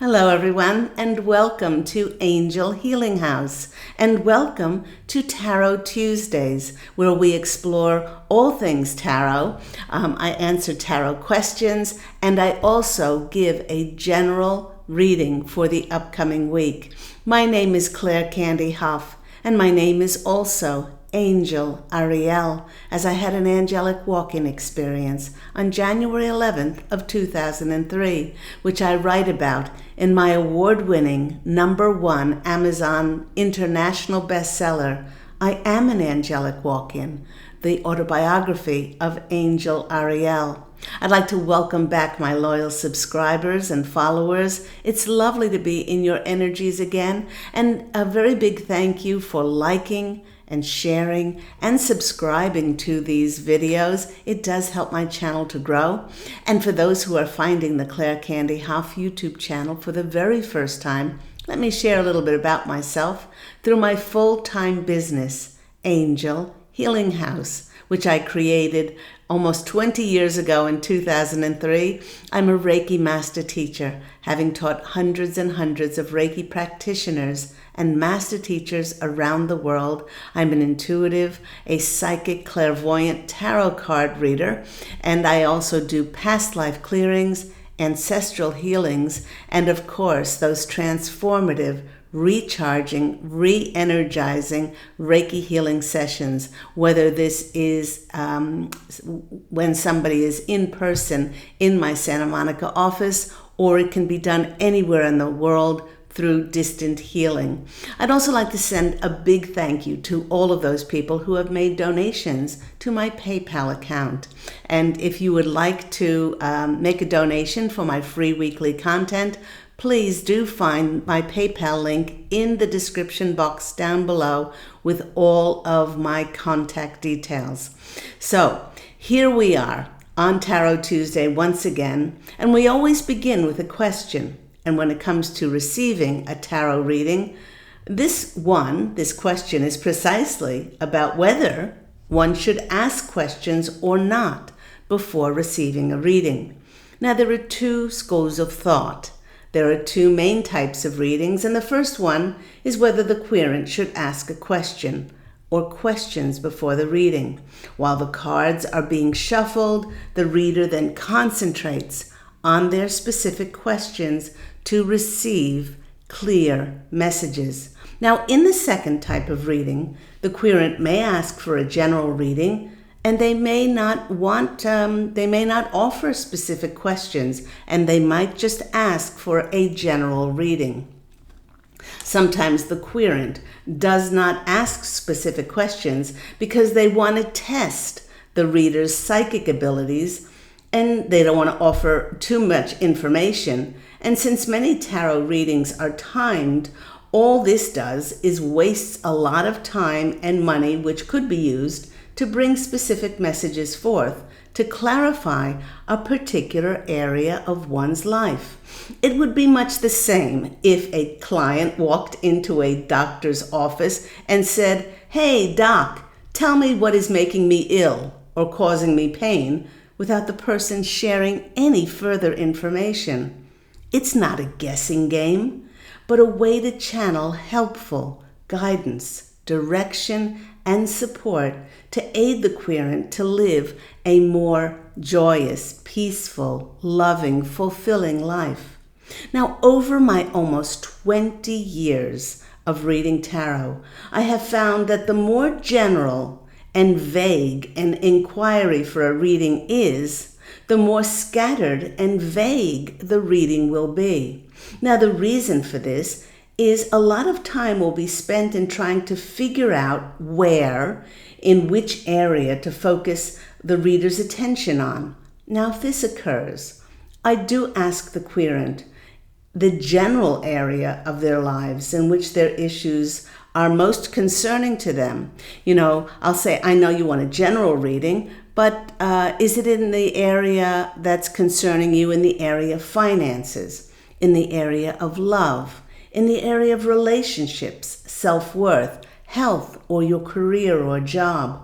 Hello everyone, and welcome to Angel Healing House, and welcome to Tarot Tuesdays, where we explore all things tarot. I answer tarot questions, and I also give a general reading for the upcoming week. My name is Claire Candy Hough, and my name is also Angel Ariel, as I had an angelic walk-in experience on January 11th of 2003, which I write about in my award-winning #1 Amazon international bestseller, I Am an Angelic Walk-in, the autobiography of Angel Ariel. I'd like to welcome back my loyal subscribers and followers. It's lovely to be in your energies again, and a very big thank you for liking and sharing and subscribing to these videos. It does help my channel to grow. And for those who are finding the Claire Candy Hough YouTube channel for the very first time, let me share a little bit about myself through my full-time business, Angel Healing House, which I created almost 20 years ago in 2003. I'm a Reiki master teacher, having taught hundreds and hundreds of Reiki practitioners and master teachers around the world. I'm an intuitive, a psychic, clairvoyant tarot card reader, and I also do past life clearings, ancestral healings, and of course, those transformative, recharging, re-energizing Reiki healing sessions, whether this is when somebody is in person in my Santa Monica office, or it can be done anywhere in the world through distant healing. I'd also like to send a big thank you to all of those people who have made donations to my PayPal account. And if you would like to make a donation for my free weekly content, please do find my PayPal link in the description box down below with all of my contact details. So here we are on Tarot Tuesday once again, and we always begin with a question. And when it comes to receiving a tarot reading, this question is precisely about whether one should ask questions or not before receiving a reading. Now, there are two schools of thought. There are two main types of readings, and the first one is whether the querent should ask a question or questions before the reading. While the cards are being shuffled, the reader then concentrates on their specific questions to receive clear messages. Now, in the second type of reading, the querent may ask for a general reading, and they may not offer specific questions, and they might just ask for a general reading. Sometimes the querent does not ask specific questions because they want to test the reader's psychic abilities, and they don't want to offer too much information. And since many tarot readings are timed, all this does is wastes a lot of time and money, which could be used to bring specific messages forth to clarify a particular area of one's life. It would be much the same if a client walked into a doctor's office and said, "Hey, doc, tell me what is making me ill or causing me pain," without the person sharing any further information. It's not a guessing game, but a way to channel helpful guidance, direction, and support to aid the querent to live a more joyous, peaceful, loving, fulfilling life. Now, over my almost 20 years of reading tarot, I have found that the more general and vague an inquiry for a reading is, the more scattered and vague the reading will be. Now, the reason for this is a lot of time will be spent in trying to figure out where, in which area to focus the reader's attention on. Now, if this occurs, I do ask the querent the general area of their lives in which their issues are most concerning to them. I'll say, "I know you want a general reading, but is it in the area that's concerning you in the area of finances, in the area of love, in the area of relationships, self-worth, health, or your career or job?"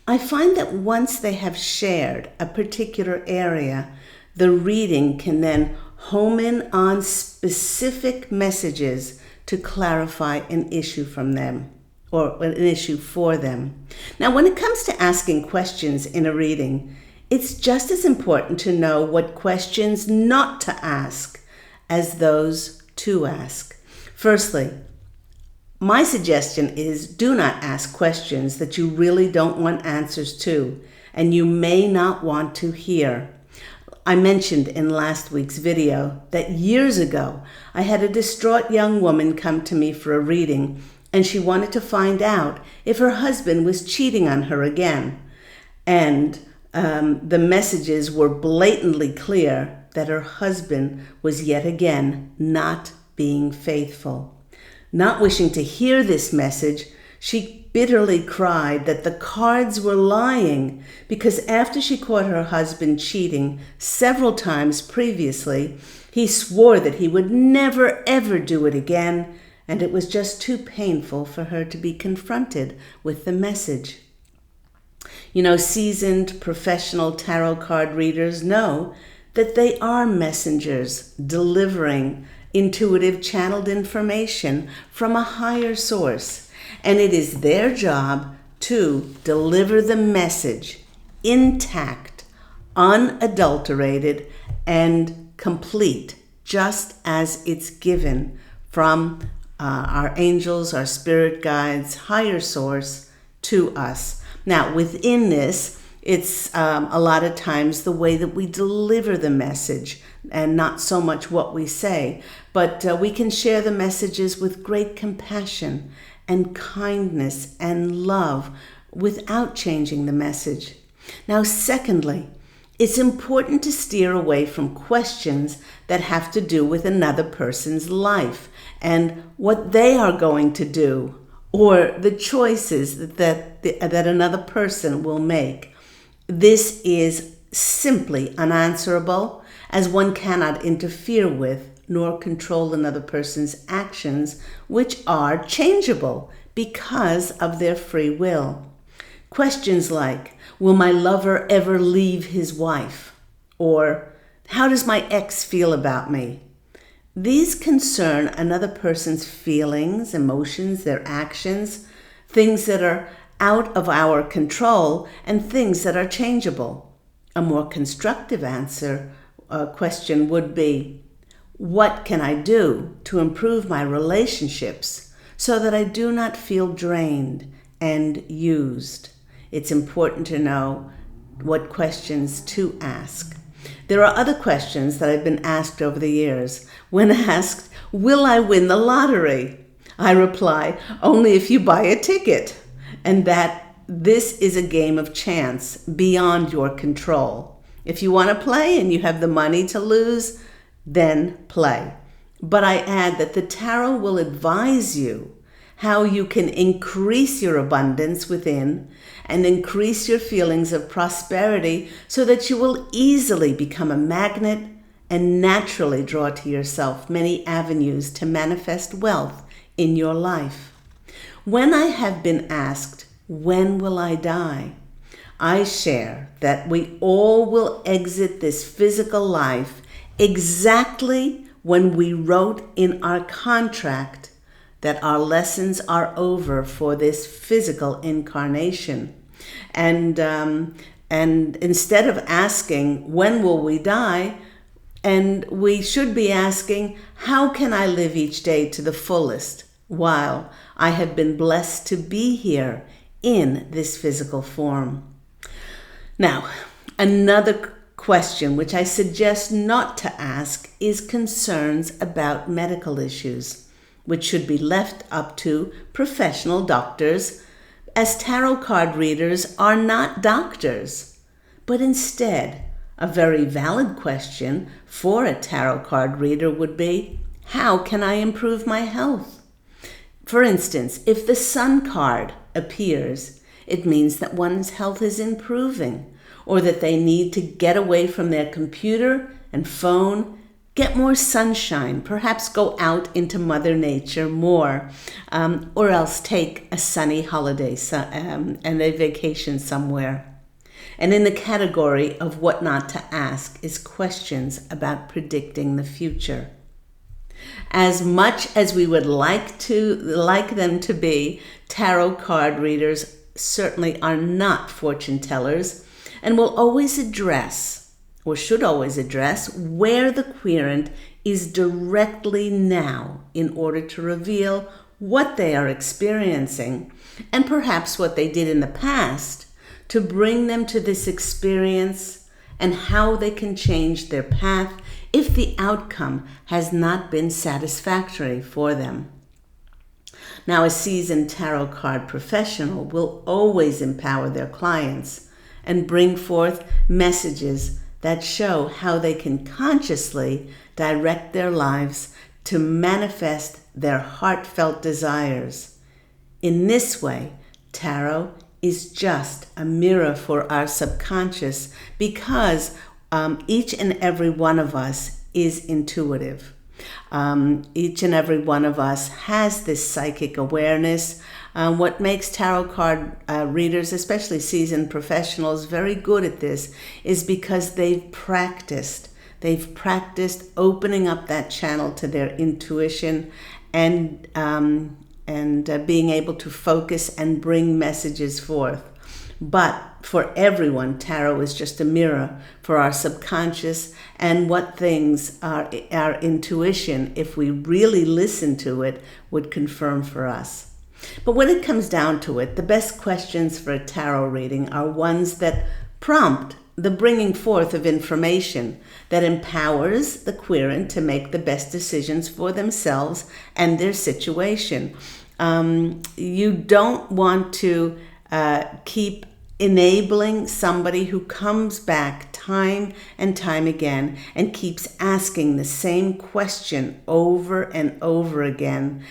I find that once they have shared a particular area, the reading can then home in on specific messages to clarify an issue from them or an issue for them. Now, when it comes to asking questions in a reading, it's just as important to know what questions not to ask as those to ask. Firstly, my suggestion is do not ask questions that you really don't want answers to and you may not want to hear. I mentioned in last week's video that years ago I had a distraught young woman come to me for a reading, and she wanted to find out if her husband was cheating on her again. And the messages were blatantly clear that her husband was yet again not being faithful. Not wishing to hear this message, she bitterly cried that the cards were lying because after she caught her husband cheating several times previously, he swore that he would never ever do it again, and it was just too painful for her to be confronted with the message. You know, seasoned professional tarot card readers know that they are messengers delivering intuitive channeled information from a higher source, and it is their job to deliver the message intact, unadulterated, and complete, just as it's given from our angels, our spirit guides, higher source to us. Now, within this, it's a lot of times the way that we deliver the message and not so much what we say, but we can share the messages with great compassion and kindness and love without changing the message. Now, secondly, it's important to steer away from questions that have to do with another person's life and what they are going to do or the choices that another person will make. This is simply unanswerable, as one cannot interfere with nor control another person's actions, which are changeable because of their free will. Questions like, will my lover ever leave his wife? Or, how does my ex feel about me? These concern another person's feelings, emotions, their actions, things that are out of our control and things that are changeable. A more constructive question would be, what can I do to improve my relationships so that I do not feel drained and used? It's important to know what questions to ask. There are other questions that I've been asked over the years. When asked, will I win the lottery? I reply, only if you buy a ticket, and that this is a game of chance beyond your control. If you want to play and you have the money to lose, then play. But I add that the tarot will advise you how you can increase your abundance within and increase your feelings of prosperity so that you will easily become a magnet and naturally draw to yourself many avenues to manifest wealth in your life. When I have been asked, when will I die? I share that we all will exit this physical life exactly when we wrote in our contract that our lessons are over for this physical incarnation. And instead of asking, when will we die? And we should be asking, how can I live each day to the fullest while I have been blessed to be here in this physical form? Now, another question which I suggest not to ask is concerns about medical issues, which should be left up to professional doctors, as tarot card readers are not doctors. But instead, a very valid question for a tarot card reader would be, how can I improve my health? For instance, if the Sun card appears, it means that one's health is improving, or that they need to get away from their computer and phone, get more sunshine, perhaps go out into Mother Nature more, or else take a sunny holiday and a vacation somewhere. And in the category of what not to ask is questions about predicting the future. As much as we would like them to be, tarot card readers certainly are not fortune tellers and will always address, or should always address, where the querent is directly now in order to reveal what they are experiencing and perhaps what they did in the past to bring them to this experience and how they can change their path if the outcome has not been satisfactory for them. Now, a seasoned tarot card professional will always empower their clients and bring forth messages that show how they can consciously direct their lives to manifest their heartfelt desires. In this way, tarot is just a mirror for our subconscious because each and every one of us is intuitive. Each and every one of us has this psychic awareness. What makes tarot card readers, especially seasoned professionals, very good at this is because they've practiced. They've practiced opening up that channel to their intuition and being able to focus and bring messages forth. But for everyone, tarot is just a mirror for our subconscious and what things our intuition, if we really listen to it, would confirm for us. But when it comes down to it, the best questions for a tarot reading are ones that prompt the bringing forth of information that empowers the querent to make the best decisions for themselves and their situation. You don't want to keep enabling somebody who comes back time and time again and keeps asking the same question over and over again,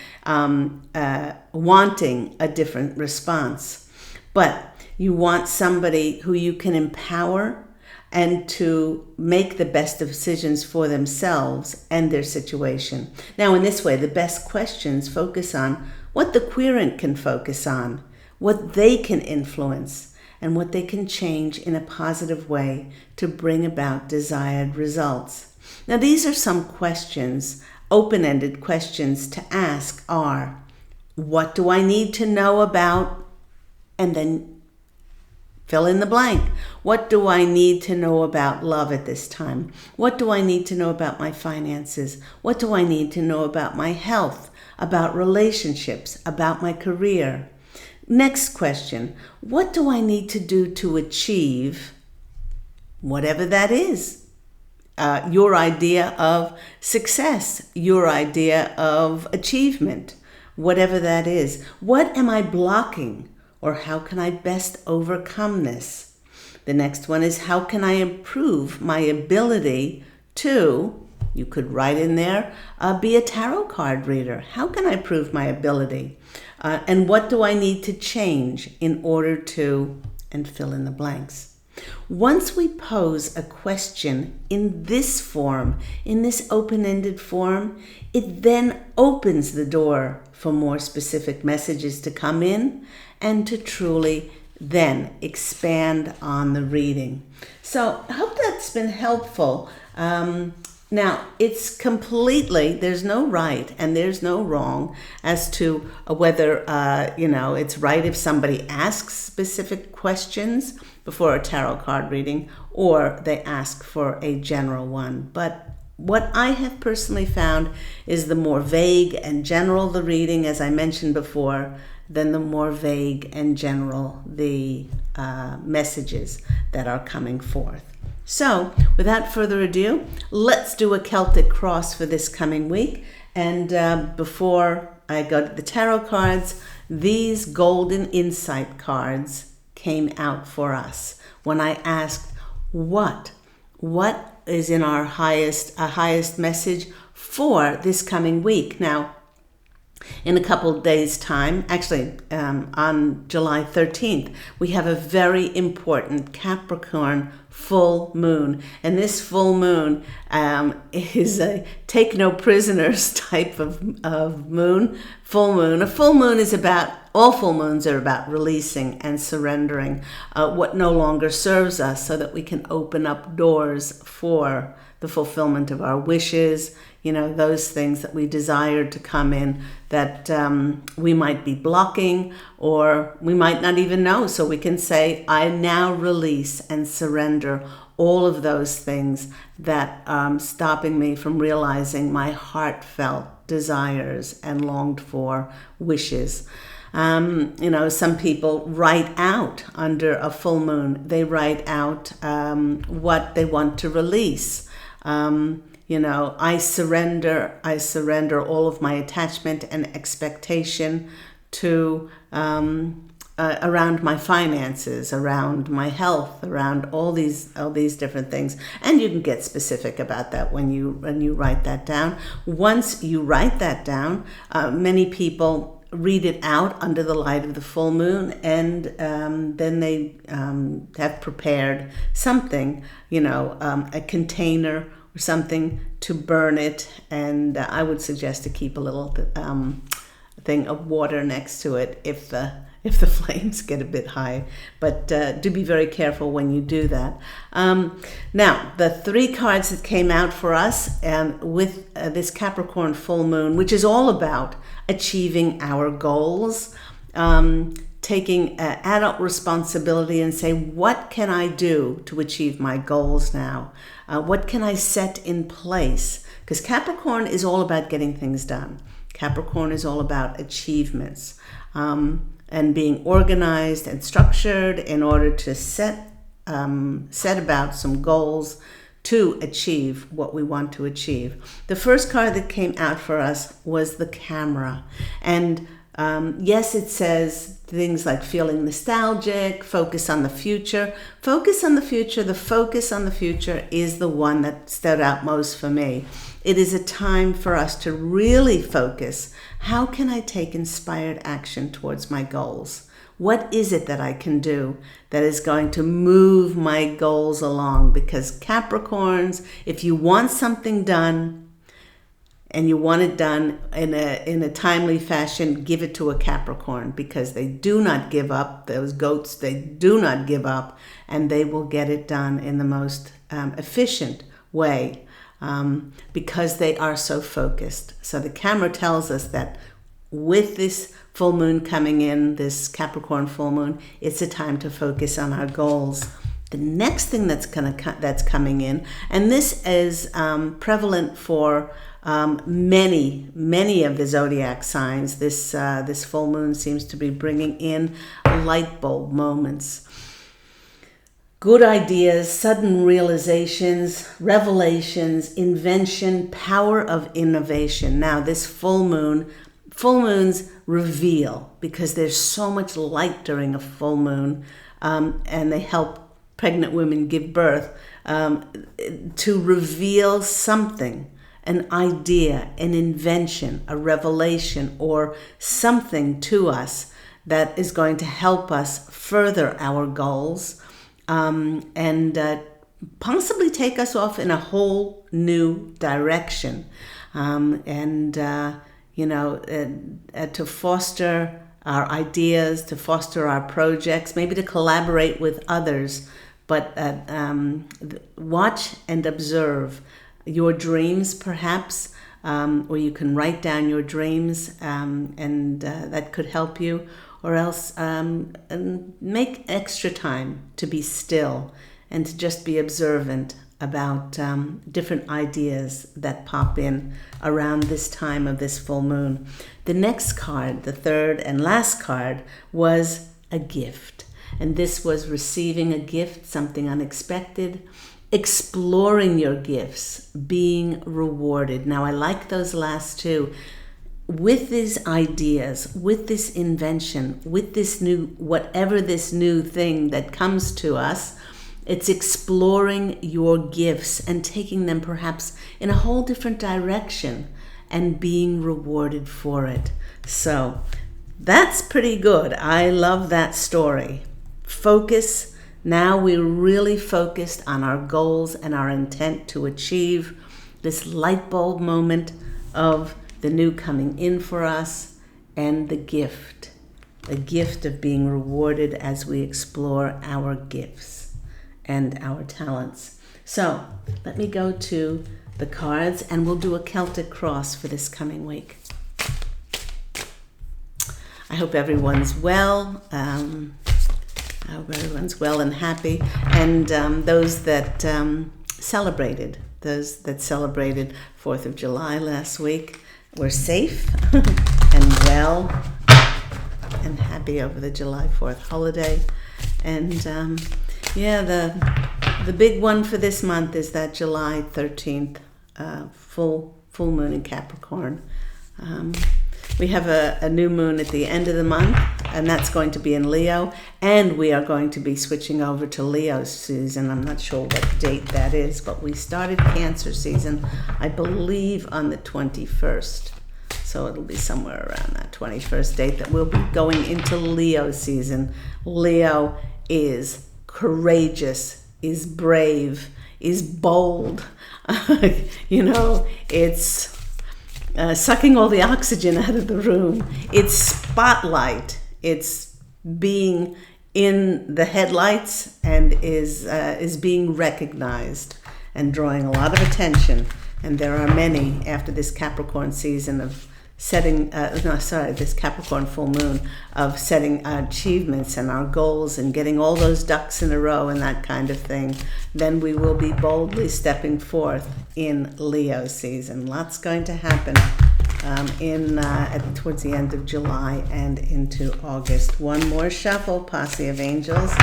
wanting a different response. But you want somebody who you can empower and to make the best decisions for themselves and their situation. Now, in this way, the best questions focus on what the querent can focus on, what they can influence, and what they can change in a positive way to bring about desired results. Now, these are some questions, open-ended questions to ask are, what do I need to know about? And then fill in the blank. What do I need to know about love at this time? What do I need to know about my finances? What do I need to know about my health, about relationships, about my career? Next question, what do I need to do to achieve whatever that is? Your idea of success, your idea of achievement, whatever that is. What am I blocking? Or how can I best overcome this? The next one is, how can I improve my ability to, you could write in there, be a tarot card reader? How can I improve my ability? And what do I need to change in order to, and fill in the blanks. Once we pose a question in this form, in this open-ended form, it then opens the door for more specific messages to come in and to truly then expand on the reading. So I hope that's been helpful. Now, it's completely, there's no right and there's no wrong as to whether, it's right if somebody asks specific questions before a tarot card reading or they ask for a general one. But what I have personally found is the more vague and general the reading, as I mentioned before, then the more vague and general the messages that are coming forth. So, without further ado, let's do a Celtic Cross for this coming week. And before I go to the tarot cards, these golden insight cards came out for us when I asked what is in our highest message for this coming week. Now, In a couple of days' time, actually on July 13th, we have a very important Capricorn full moon. And this full moon is a take no prisoners type of moon, full moon. A full moon is about, all full moons are about releasing and surrendering what no longer serves us so that we can open up doors for the fulfillment of our wishes, those things that we desired to come in that we might be blocking or we might not even know. So we can say, I now release and surrender all of those things that are stopping me from realizing my heartfelt desires and longed for wishes. Some people write out under a full moon. They write out what they want to release. I surrender all of my attachment and expectation to around my finances, around my health, around all these different things. And you can get specific about that when you write that down. Once you write that down, many people read it out under the light of the full moon, and then they have prepared something, a container or something to burn it. And I would suggest to keep a little thing of water next to it if the flames get a bit high. But do be very careful when you do that. Now, the 3 cards that came out for us with this Capricorn full moon, which is all about achieving our goals, taking adult responsibility and say, what can I do to achieve my goals now? What can I set in place? Because Capricorn is all about getting things done. Capricorn is all about achievements and being organized and structured in order to set about some goals to achieve what we want to achieve. The first card that came out for us was the Camera. And yes, it says things like feeling nostalgic, focus on the future. Focus on the future. The focus on the future is the one that stood out most for me. It is a time for us to really focus. How can I take inspired action towards my goals? What is it that I can do that is going to move my goals along? Because Capricorns, if you want something done and you want it done in a timely fashion, give it to a Capricorn, because they do not give up. Those goats, they do not give up, and they will get it done in the most efficient way because they are so focused. So the Camera tells us that with this full moon coming in, this Capricorn full moon, it's a time to focus on our goals. The next thing that's coming in, and this is prevalent for many of the zodiac signs. This full moon seems to be bringing in light bulb moments, good ideas, sudden realizations, revelations, invention, power of innovation. Now, this full moons reveal, because there's so much light during a full moon, and they help pregnant women give birth, to reveal something, an idea, an invention, a revelation, or something to us that is going to help us further our goals, and possibly take us off in a whole new direction, to foster our ideas, to foster our projects, maybe to collaborate with others, but watch and observe your dreams, perhaps, or you can write down your dreams, and that could help you, or else make extra time to be still and to just be observant about different ideas that pop in around this time of this full moon. The next card, the third and last card, was a gift. And this was receiving a gift, something unexpected, exploring your gifts, being rewarded. Now, I like those last two. With these ideas, with this invention, with this whatever this new thing that comes to us, it's exploring your gifts and taking them perhaps in a whole different direction, and being rewarded for it. So that's pretty good. I love that story. Focus. Now we're really focused on our goals and our intent to achieve this light bulb moment of the new coming in for us, and the gift of being rewarded as we explore our gifts and our talents. So let me go to the cards, and we'll do a Celtic Cross for this coming week. I hope everyone's well. I hope everyone's well and happy. And those that celebrated 4th of July last week were safe and well and happy over the July 4th holiday. And the big one for this month is that July 13th full moon in Capricorn. We have a new moon at the end of the month, and that's going to be in Leo, and we are going to be switching over to Leo season. I'm not sure what date that is, but we started Cancer season, I believe, on the 21st. So it'll be somewhere around that 21st date that we'll be going into Leo season. Leo is courageous, is brave, is bold. It's sucking all the oxygen out of the room. It's spotlight. It's being in the headlights and is being recognized and drawing a lot of attention. And there are many after this Capricorn season of this Capricorn full moon of setting achievements and our goals and getting all those ducks in a row and that kind of thing. Then we will be boldly stepping forth in Leo season. Lots going to happen towards the end of July and into August. One more shuffle, posse of angels,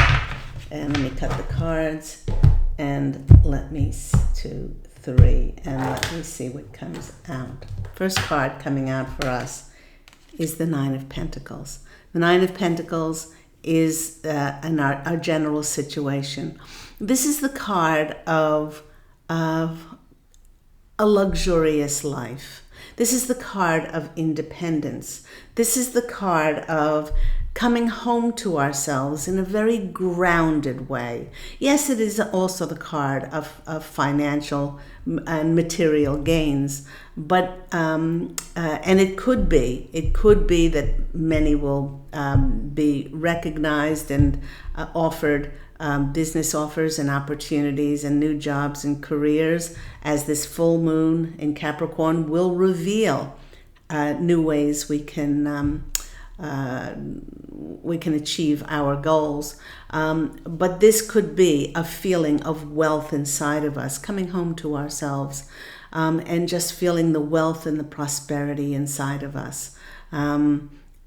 and let me cut the cards, and let me 2, 3, and let me see what comes out. First card coming out for us is the Nine of Pentacles. The Nine of Pentacles is our general situation. This is the card of a luxurious life. This is the card of independence. This is the card of coming home to ourselves in a very grounded way. Yes, it is also the card of financial and material gains, but and it could be that many will be recognized and offered business offers and opportunities and new jobs and careers, as this full moon in Capricorn will reveal new ways we can achieve our goals. But this could be a feeling of wealth inside of us, coming home to ourselves, and just feeling the wealth and the prosperity inside of us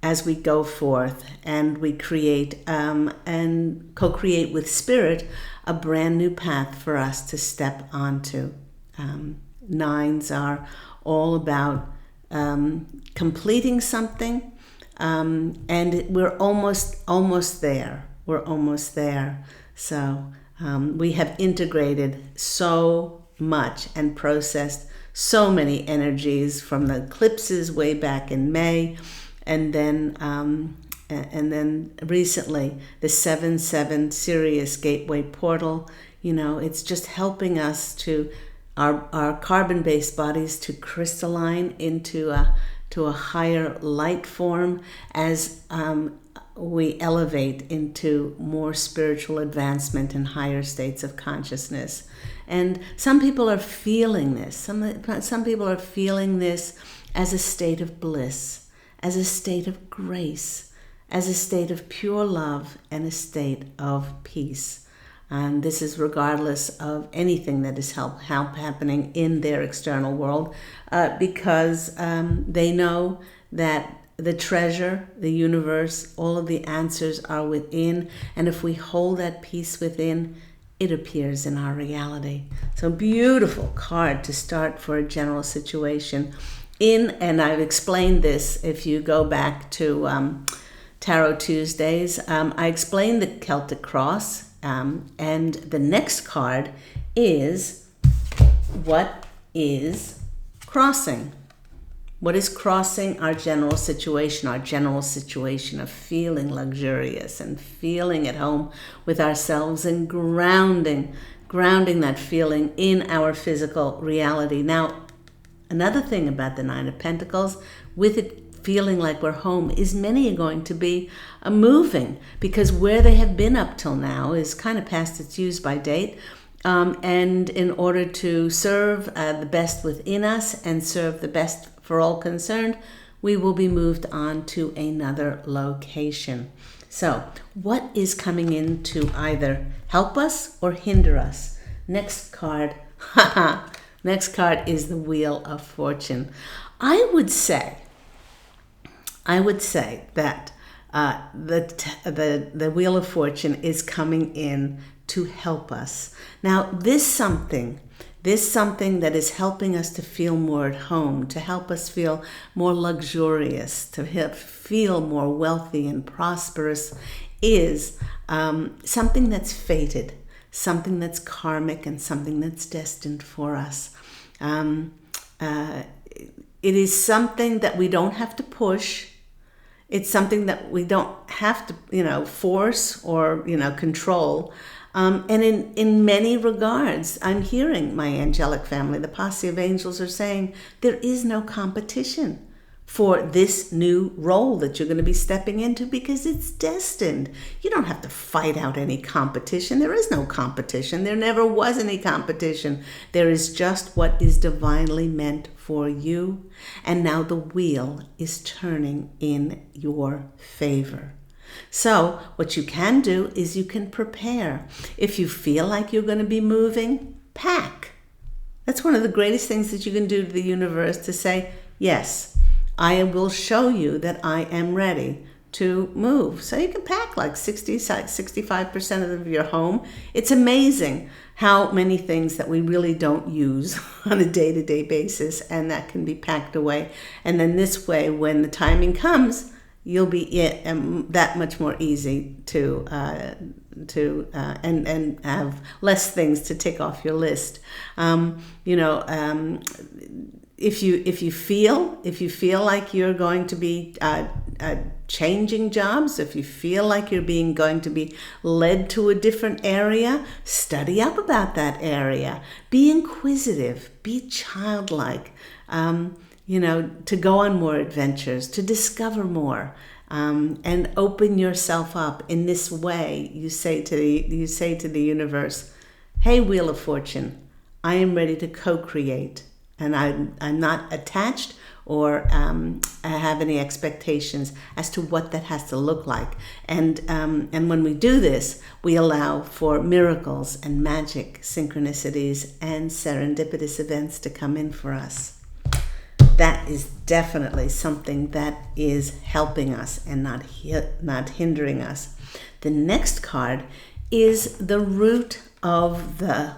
as we go forth and we create and co-create with Spirit a brand new path for us to step onto. Nines are all about completing something, and we're almost there. We're almost there. So we have integrated so much and processed so many energies from the eclipses way back in May, and then recently the 7/7 Sirius Gateway portal. It's just helping us to our carbon-based bodies to crystalline into a higher light form as we elevate into more spiritual advancement and higher states of consciousness. And some people are feeling this. Some people are feeling this as a state of bliss, as a state of grace, as a state of pure love, and a state of peace. And this is regardless of anything that is happening in their external world, because they know that the treasure, the universe, all of the answers are within. And if we hold that peace within, it appears in our reality. So beautiful card to start for a general situation. And I've explained this if you go back to Tarot Tuesdays. I explained the Celtic Cross, and the next card is, what is crossing? What is crossing our general situation of feeling luxurious and feeling at home with ourselves and grounding that feeling in our physical reality. Now, another thing about the Nine of Pentacles, with it feeling like we're home, is many are going to be moving, because where they have been up till now is kind of past its use by date. And in order to serve the best within us and serve the best for all concerned, we will be moved on to another location. So, what is coming in to either help us or hinder us? Next card, next card is the Wheel of Fortune. I would say that the Wheel of Fortune is coming in to help us. Now, this something that is helping us to feel more at home, to help us feel more luxurious, to feel more wealthy and prosperous, is something that's fated, something that's karmic, and something that's destined for us. It is something that we don't have to push. It's something that we don't have to, force or, control. And in many regards, I'm hearing my angelic family, the posse of angels, are saying there is no competition for this new role that you're going to be stepping into, because it's destined. You don't have to fight out any competition. There is no competition. There never was any competition. There is just what is divinely meant for you. And now the wheel is turning in your favor. So what you can do is you can prepare. If you feel like you're going to be moving, pack. That's one of the greatest things that you can do to the universe, to say, yes, I will show you that I am ready to move. So you can pack like 65% of your home. It's amazing how many things that we really don't use on a day-to-day basis, and that can be packed away. And then this way, when the timing comes, you'll be that much more easy to and have less things to tick off your list. If you feel like you're going to be changing jobs, if you feel like you're going to be led to a different area, study up about that area. Be inquisitive. Be childlike. To go on more adventures, to discover more, and open yourself up. In this way, you say to the universe, "Hey, Wheel of Fortune, I am ready to co-create, and I'm not attached or I have any expectations as to what that has to look like." And when we do this, we allow for miracles and magic, synchronicities, and serendipitous events to come in for us. That is definitely something that is helping us and not hindering us. The next card is the root of the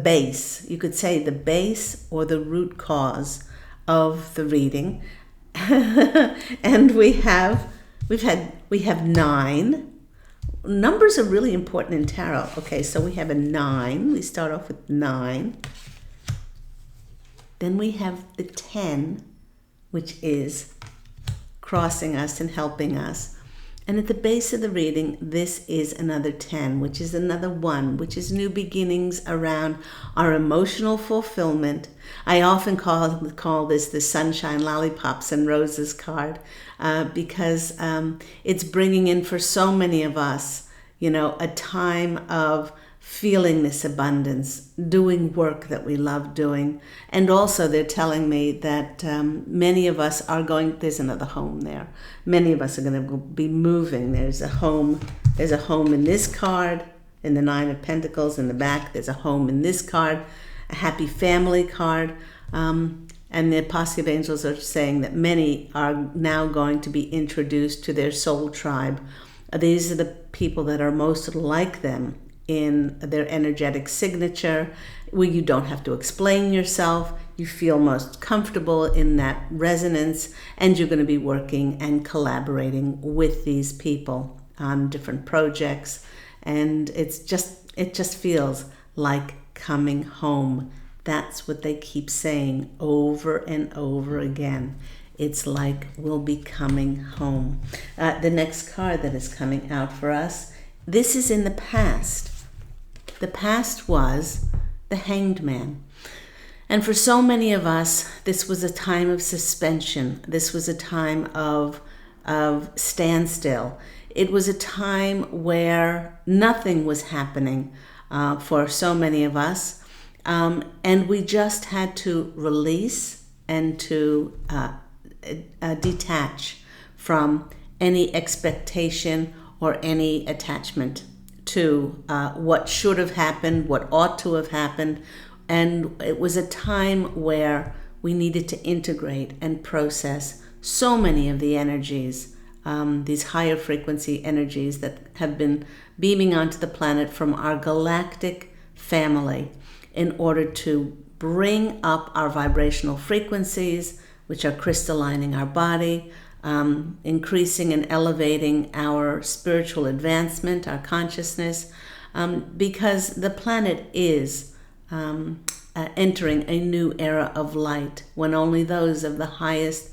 base. You could say the base or the root cause of the reading. And we have 9. Numbers are really important in tarot. Okay, so we have a 9. We start off with 9. Then we have the 10, which is crossing us and helping us. And at the base of the reading, this is another 10, which is another 1, which is new beginnings around our emotional fulfillment. I often call this the sunshine, lollipops, and roses card, because it's bringing in for so many of us, a time of feeling this abundance, doing work that we love doing. And also they're telling me that many of us are there's another home there. Many of us are going to be moving. There's a home in this card, in the 9 of Pentacles in the back. There's a home in this card, a happy family card. And the posse of angels are saying that many are now going to be introduced to their soul tribe. These are the people that are most like them in their energetic signature, where you don't have to explain yourself. You feel most comfortable in that resonance, and you're going to be working and collaborating with these people on different projects. And it just feels like coming home. That's what they keep saying over and over again. It's like we'll be coming home. The next card that is coming out for us, this is in the past. The past was the Hanged Man. And for so many of us, this was a time of suspension. This was a time of standstill. It was a time where nothing was happening for so many of us. And we just had to release and to detach from any expectation or any attachment to what should have happened, what ought to have happened. And it was a time where we needed to integrate and process so many of the energies, these higher frequency energies that have been beaming onto the planet from our galactic family, in order to bring up our vibrational frequencies, which are crystallining our body, increasing and elevating our spiritual advancement, our consciousness, because the planet is entering a new era of light, when only those of the highest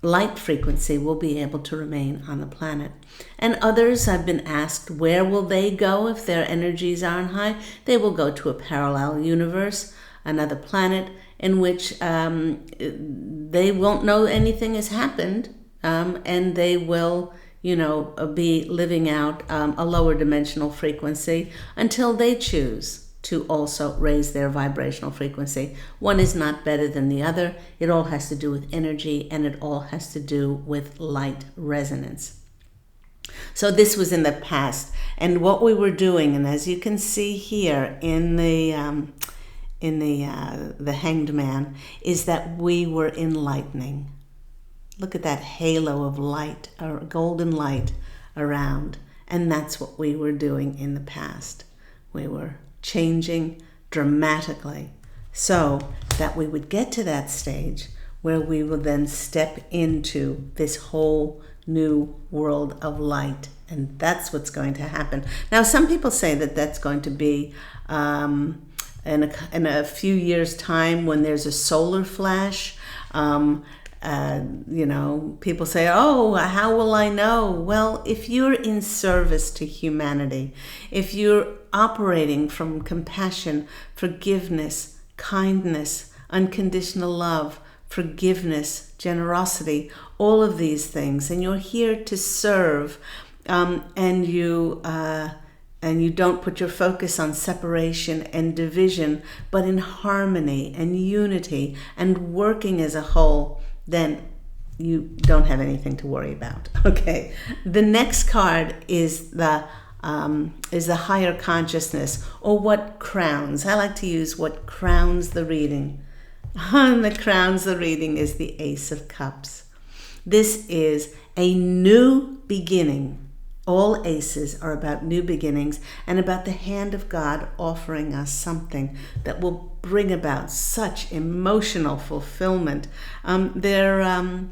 light frequency will be able to remain on the planet. And others have been asked, where will they go if their energies aren't high? They will go to a parallel universe, another planet, in which they won't know anything has happened, and they will, be living out a lower dimensional frequency until they choose to also raise their vibrational frequency. One is not better than the other. It all has to do with energy, and it all has to do with light resonance. So this was in the past, and what we were doing, and as you can see here in the Hanged Man, is that we were enlightening. Look at that halo of light, or golden light around, and that's what we were doing in the past. We were changing dramatically so that we would get to that stage where we will then step into this whole new world of light. And that's what's going to happen. Now, some people say that that's going to be in a few years' time, when there's a solar flash. People say, oh, how will I know? Well, if you're in service to humanity, if you're operating from compassion, forgiveness, kindness, unconditional love, forgiveness, generosity, all of these things, and you're here to serve, and you don't put your focus on separation and division, but in harmony and unity and working as a whole, then you don't have anything to worry about. Okay. The next card is the higher consciousness, or what crowns. I like to use what crowns the reading. And the crowns the reading is the Ace of Cups. This is a new beginning. All aces are about new beginnings and about the hand of God offering us something that will bring about such emotional fulfillment. They're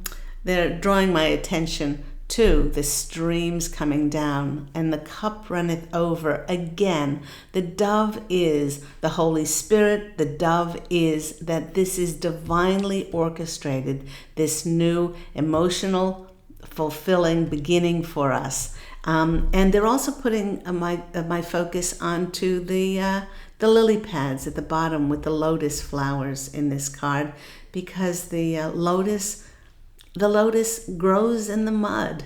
drawing my attention to the streams coming down, and the cup runneth over. Again, the dove is the Holy Spirit. The dove is that this is divinely orchestrated, this new emotional fulfilling beginning for us. And they're also putting my focus onto the lily pads at the bottom with the lotus flowers in this card, because the lotus grows in the mud.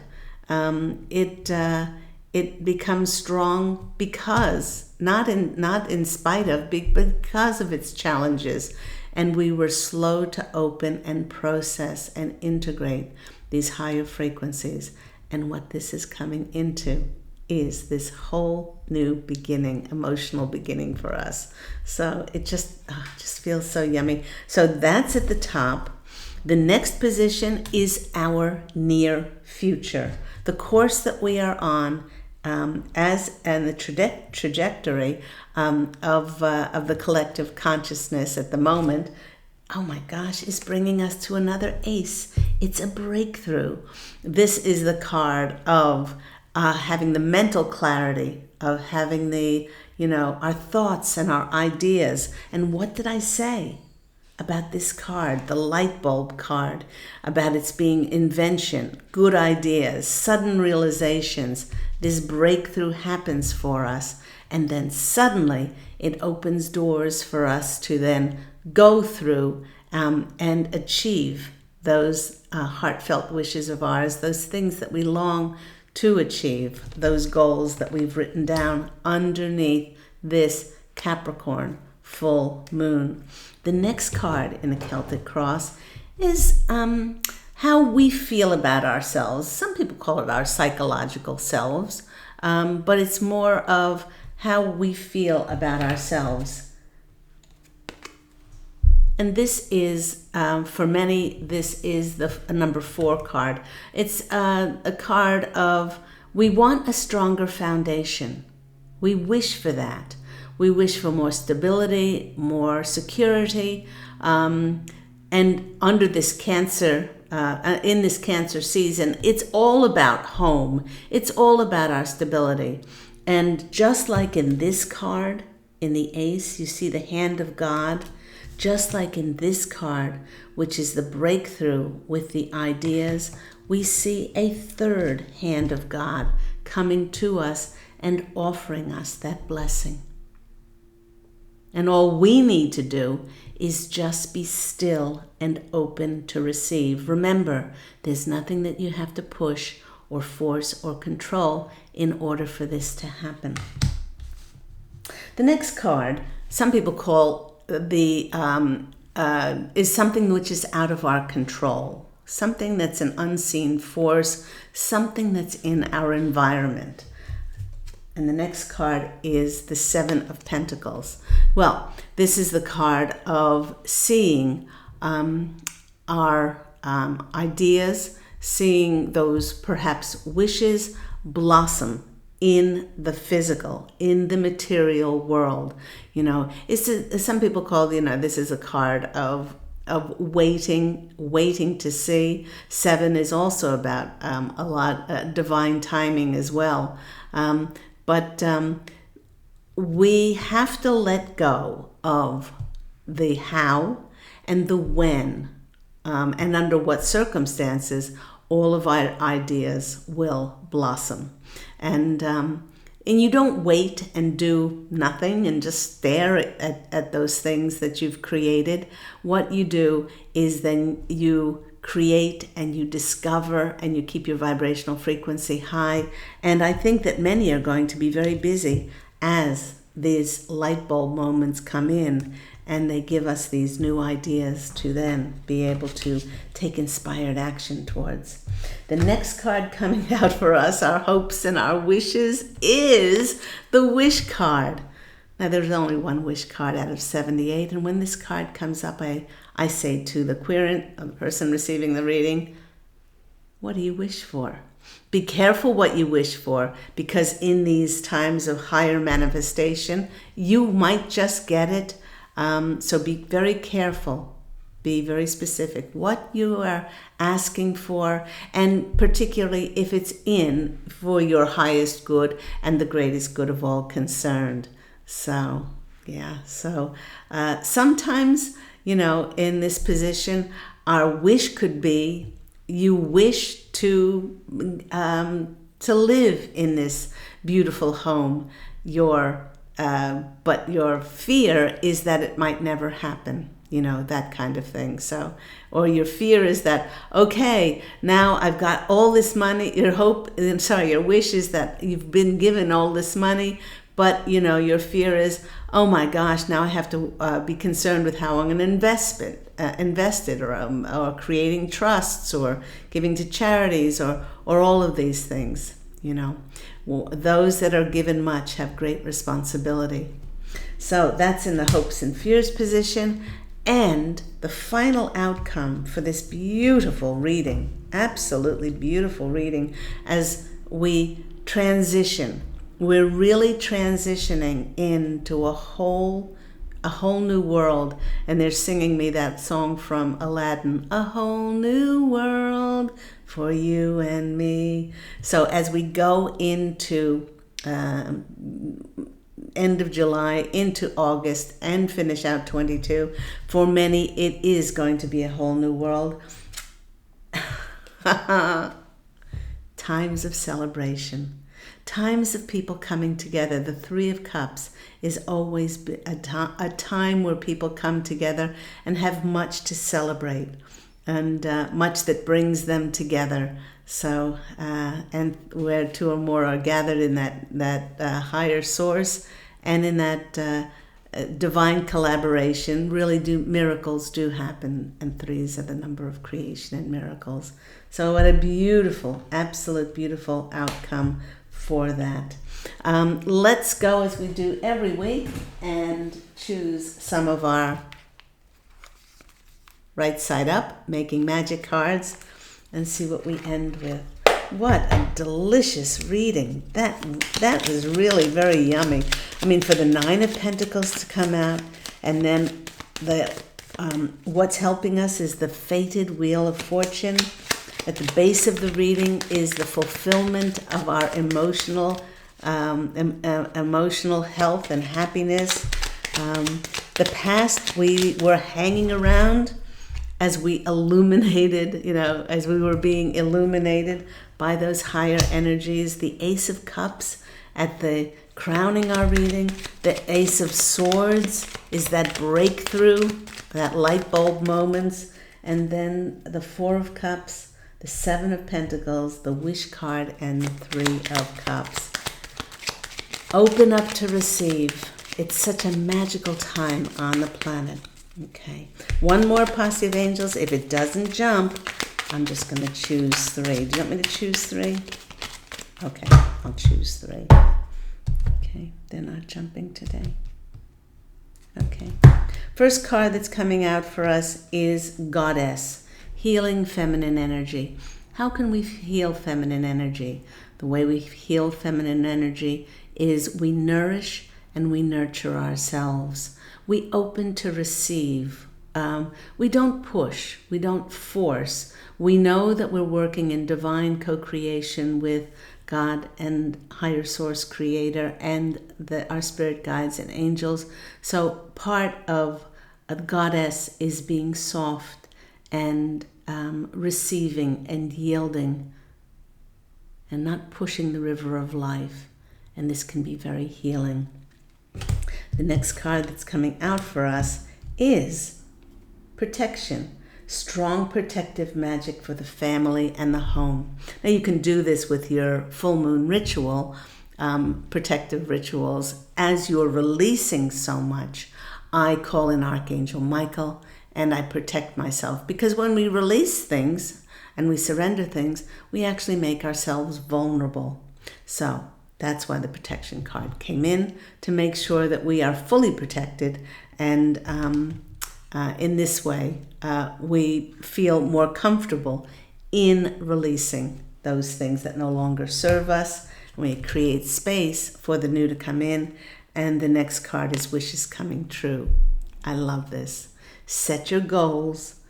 It becomes strong because not in spite of, because of its challenges, and we were slow to open and process and integrate these higher frequencies. And what this is coming into is this whole new beginning, emotional beginning for us. So it just feels so yummy. So that's at the top. The next position is our near future. The course that we are on, and the trajectory of the collective consciousness at the moment, oh my gosh, is bringing us to another ace. It's a breakthrough. This is the card of having the mental clarity, of having the our thoughts and our ideas. And what did I say about this card, the light bulb card, about its being invention, good ideas, sudden realizations? This breakthrough happens for us, and then suddenly it opens doors for us to then go through and achieve those heartfelt wishes of ours, those things that we long to achieve, those goals that we've written down underneath this Capricorn full moon. The next card in the Celtic Cross is how we feel about ourselves. Some people call it our psychological selves, but it's more of how we feel about ourselves. And this is, for many, this is the number 4 card. It's a card of, we want a stronger foundation. We wish for that. We wish for more stability, more security. And under this Cancer, in this Cancer season, it's all about home. It's all about our stability. And just like in this card, in the Ace, you see the hand of God. Just like in this card, which is the breakthrough with the ideas, we see a third hand of God coming to us and offering us that blessing. And all we need to do is just be still and open to receive. Remember, there's nothing that you have to push or force or control in order for this to happen. The next card, some people call is something which is out of our control, something that's an unseen force, something that's in our environment. And the next card is the 7 of Pentacles. Well, this is the card of seeing our ideas, seeing those perhaps wishes blossom in the physical, in the material world. Some people call, this is a card of waiting to see. 7 is also about a lot divine timing as well. But we have to let go of the how and the when, and under what circumstances all of our ideas will blossom. And you don't wait and do nothing and just stare at those things that you've created. What you do is then you create and you discover and you keep your vibrational frequency high. And I think that many are going to be very busy as these light bulb moments come in, and they give us these new ideas to then be able to take inspired action towards. The next card coming out for us, our hopes and our wishes, is the wish card. Now, there's only one wish card out of 78, and when this card comes up, I say to the querent, the person receiving the reading, what do you wish for? Be careful what you wish for, because in these times of higher manifestation, you might just get it. So be very careful, be very specific what you are asking for, and particularly if it's in for your highest good and the greatest good of all concerned. So, sometimes, in this position, our wish could be you wish to live in this beautiful home, but your fear is that it might never happen, that kind of thing. So, or your fear is that, okay, now I've got all this money. Your wish is that you've been given all this money, but your fear is, oh my gosh, now I have to be concerned with how I'm going to invest it, or creating trusts, or giving to charities, or all of these things. Those that are given much have great responsibility. So that's in the hopes and fears position. And the final outcome for this beautiful reading, absolutely beautiful reading, as we transition. We're really transitioning into a whole new world. And they're singing me that song from Aladdin, a whole new world for you and me. So as we go into end of July into August and finish out 22. For many, it is going to be a whole new world. Times of celebration. Times of people coming together. The Three of Cups is always a time where people come together and have much to celebrate, and much that brings them together. So, and where two or more are gathered in that higher source and in that divine collaboration, really miracles do happen, and threes are the number of creation and miracles. So what a beautiful, absolute beautiful outcome for that. Let's go, as we do every week, and choose some of our right side up, making magic cards, and see what we end with. What a delicious reading. That was really very yummy. I mean, for the Nine of Pentacles to come out, and then the what's helping us is the Fated Wheel of Fortune. At the base of the reading is the fulfillment of our emotional health and happiness. The past we were hanging around as we illuminated, as we were being illuminated by those higher energies. The Ace of Cups at the crowning our reading. The Ace of Swords is that breakthrough, that light bulb moments. And then the Four of Cups, the Seven of Pentacles, the Wish card, and the Three of Cups. Open up to receive. It's such a magical time on the planet. Okay, one more posse of angels. If it doesn't jump, I'm just going to choose three. Do you want me to choose three? Okay, I'll choose three. Okay, they're not jumping today. Okay, first card that's coming out for us is Goddess, healing feminine energy. How can we heal feminine energy? The way we heal feminine energy is we nourish and we nurture ourselves. We open to receive. We don't push. We don't force. We know that we're working in divine co-creation with God and higher source creator and our spirit guides and angels. So part of a goddess is being soft and receiving and yielding and not pushing the river of life. And this can be very healing. The next card that's coming out for us is protection. Strong protective magic for the family and the home. Now you can do this with your full moon ritual, protective rituals. As you're releasing so much, I call in Archangel Michael and I protect myself. Because when we release things and we surrender things, we actually make ourselves vulnerable. So that's why the protection card came in, to make sure that we are fully protected. And in this way, we feel more comfortable in releasing those things that no longer serve us. We create space for the new to come in. And the next card is Wishes Coming True. I love this. Set your goals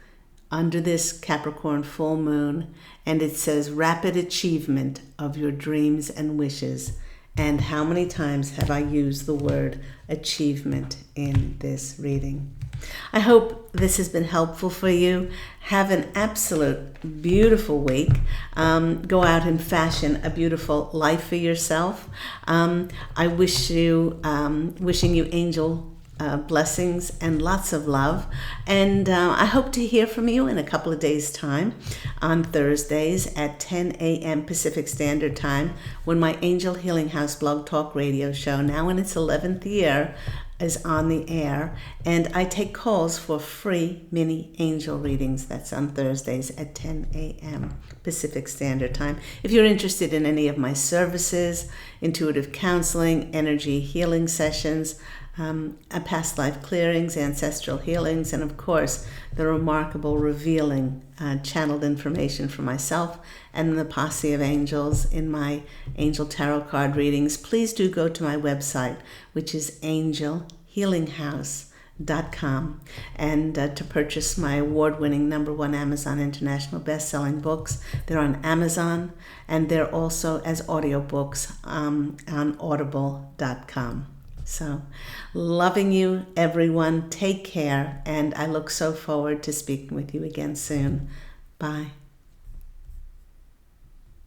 under this Capricorn full moon, and it says rapid achievement of your dreams and wishes. And how many times have I used the word achievement in this reading? I hope this has been helpful for you. Have an absolute beautiful week. Go out and fashion a beautiful life for yourself. I wishing you angel blessings and lots of love. And I hope to hear from you in a couple of days' time on Thursdays at 10 a.m. Pacific Standard Time, when my Angel Healing House Blog Talk radio show, now in its 11th year, is on the air. And I take calls for free mini angel readings. That's on Thursdays at 10 a.m. Pacific Standard Time. If you're interested in any of my services, intuitive counseling, energy healing sessions, past life clearings, ancestral healings, and of course the remarkable revealing channeled information for myself and the posse of angels in my angel tarot card readings, please do go to my website, which is angelhealinghouse.com, and to purchase my award-winning #1 Amazon International best-selling books. They're on Amazon, and they're also as audiobooks on audible.com. So, loving you, everyone. Take care, and I look so forward to speaking with you again soon. Bye.